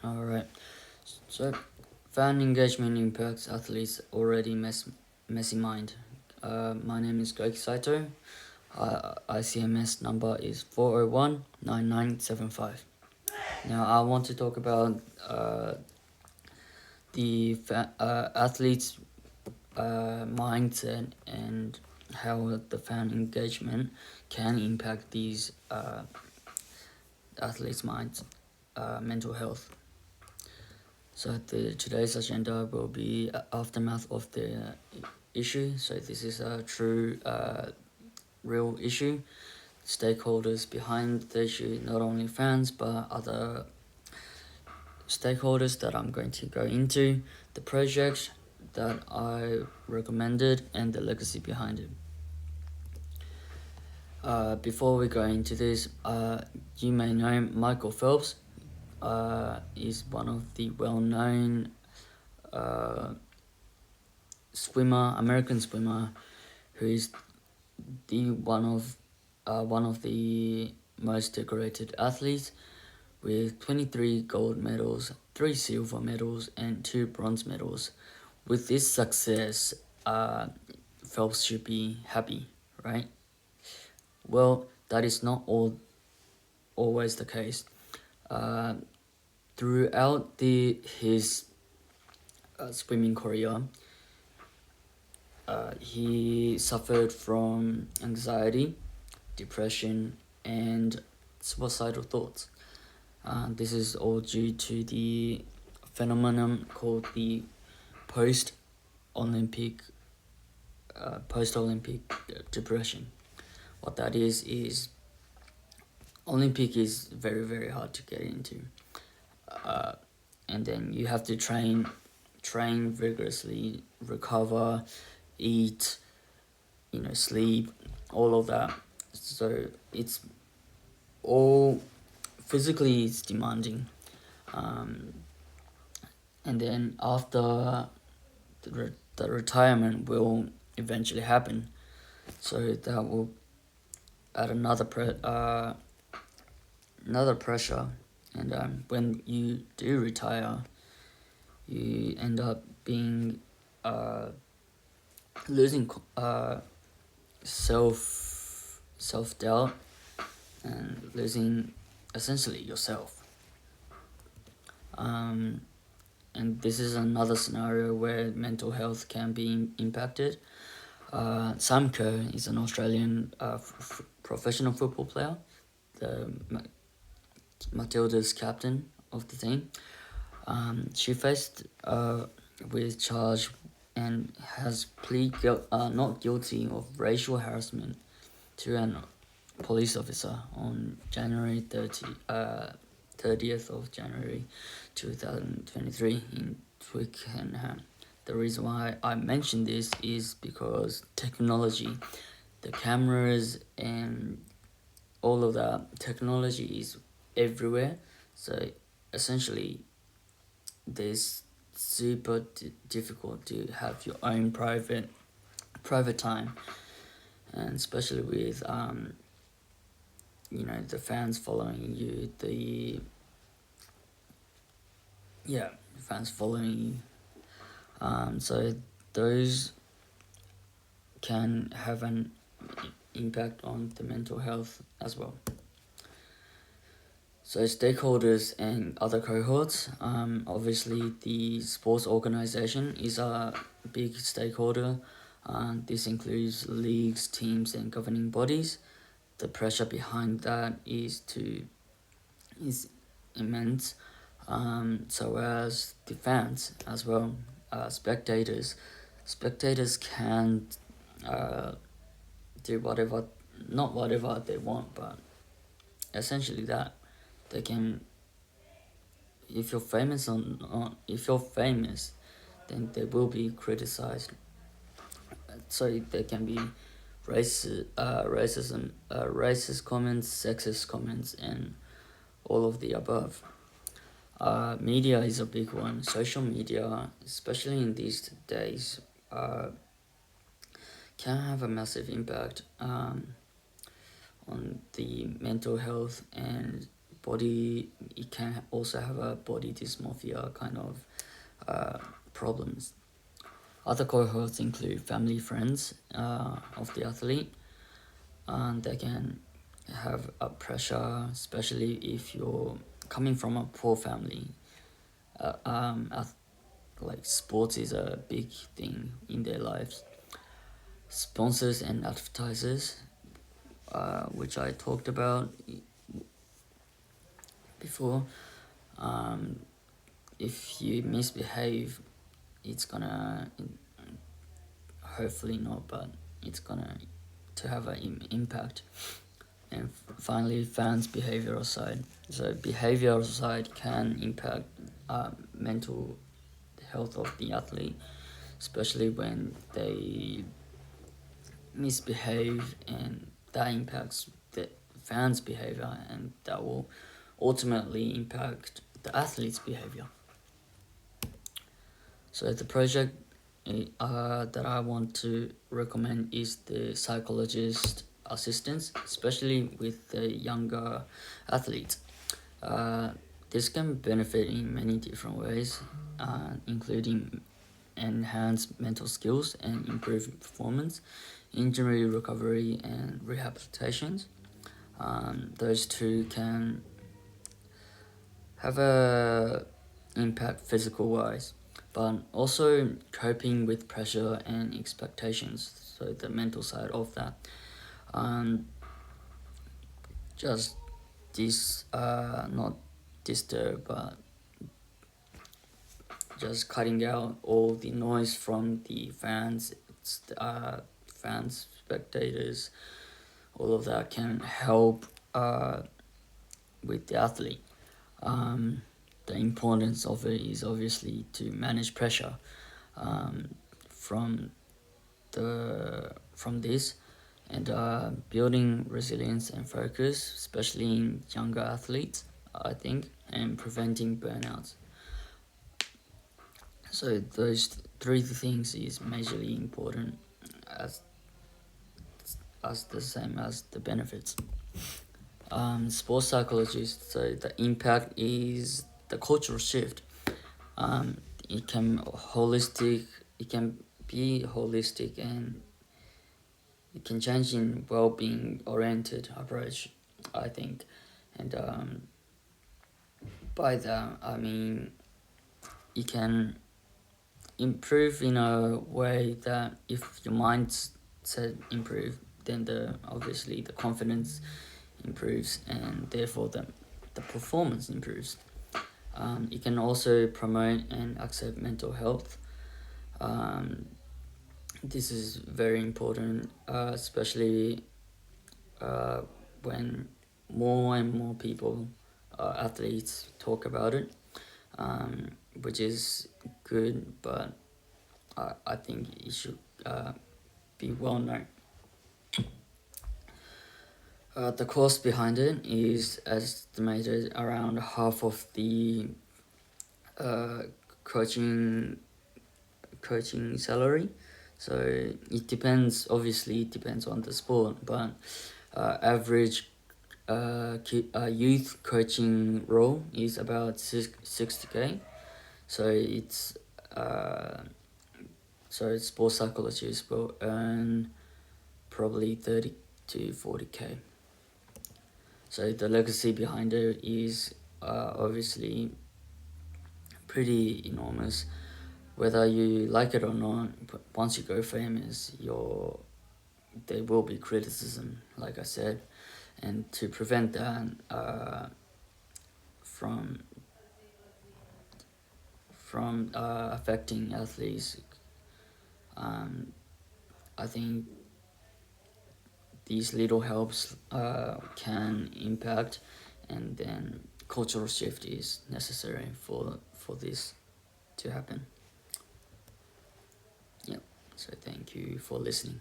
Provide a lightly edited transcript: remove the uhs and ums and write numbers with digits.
Alright, so fan engagement impacts athletes already messy mind. My name is Goki Saito. ICMS number is 4019975. Now I want to talk about the athletes' mindset and how the fan engagement can impact these athletes' minds, mental health. So today's agenda will be aftermath of the issue. So this is a true, real issue. Stakeholders behind the issue, not only fans but other stakeholders that I'm going to go into, the project that I recommended, and the legacy behind it. Before we go into this, you may know Michael Phelps. Is one of the well-known American swimmer, who is one of the most decorated athletes, with 23 gold medals, 3 silver medals, and 2 bronze medals. With this success, Phelps should be happy, right? Well, that is not always the case. Throughout his swimming career, he suffered from anxiety, depression, and suicidal thoughts. This is all due to the phenomenon called the post-Olympic depression. What that is Olympic is very, very hard to get into, and then you have to train vigorously, recover, eat, sleep, all of that. So it's all physically it's demanding, and then after the retirement will eventually happen. So that will add another pressure, and when you do retire, you end up being losing self doubt and losing essentially yourself. And this is another scenario where mental health can be impacted. Sam Kerr is an Australian professional football player, the Matilda's captain of the team. She faced with charge and has pleaded not guilty of racial harassment to an police officer on January 30th of January 2023 in Twickenham. The reason why I mention this is because technology, the cameras and all of that technology is everywhere. So essentially, it's super difficult to have your own private time, and especially with the fans following you, fans following you. So those can have an impact on the mental health as well. So stakeholders and other cohorts, obviously the sports organization is a big stakeholder. This includes leagues, teams, and governing bodies. The pressure behind that is immense. So as the fans as well, spectators can do not whatever they want, but essentially that they can. If you're famous then they will be criticized. So there can be racism, racist comments, sexist comments, and all of the above. Media is a big one. Social media, especially in these days, can have a massive impact on the mental health and body, it can also have a body dysmorphia kind of problems. Other cohorts include family, friends of the athlete, and they can have a pressure, especially if you're coming from a poor family. Like sports is a big thing in their lives. Sponsors and advertisers, which I talked about before. If you misbehave, it's gonna, hopefully not, but it's gonna to have an impact. And finally, fans' behavioral side. So behavioral side can impact mental health of the athlete, especially when they misbehave, and that impacts the fans' behavior, and that will ultimately impact the athlete's behavior. So the project that I want to recommend is the psychologist assistance, especially with the younger athletes. This can benefit in many different ways, including enhance mental skills and improve performance, injury recovery and rehabilitations. Those two can have a impact physical wise, but also coping with pressure and expectations. So the mental side of that. Just this, not disturb, but just cutting out all the noise from the fans, fans, spectators, all of that can help with the athlete. The importance of it is obviously to manage pressure from this, and building resilience and focus, especially in younger athletes, I think, and preventing burnouts. So those three things is majorly important as the same as the benefits. Sports psychologist, so the impact is the cultural shift. It can be holistic, and it can change in well-being oriented approach, I think. And by that I mean it can improve in a way that if your mindset improve, then obviously the confidence improves, and therefore the performance improves. It can also promote and accept mental health. This is very important, especially when more and more people, athletes, talk about it, which is good, but I think it should be well known. The cost behind it is estimated around half of the coaching salary. So it depends. Obviously, it depends on the sport, but average youth coaching role is about 60K. So it's sports psychologists will earn probably 30 to 40K. So the legacy behind it is obviously pretty enormous. Whether you like it or not, once you go famous, there will be criticism, like I said, and to prevent that from affecting athletes, I think these little helps can impact, and then cultural shift is necessary for this to happen. Yeah, so thank you for listening.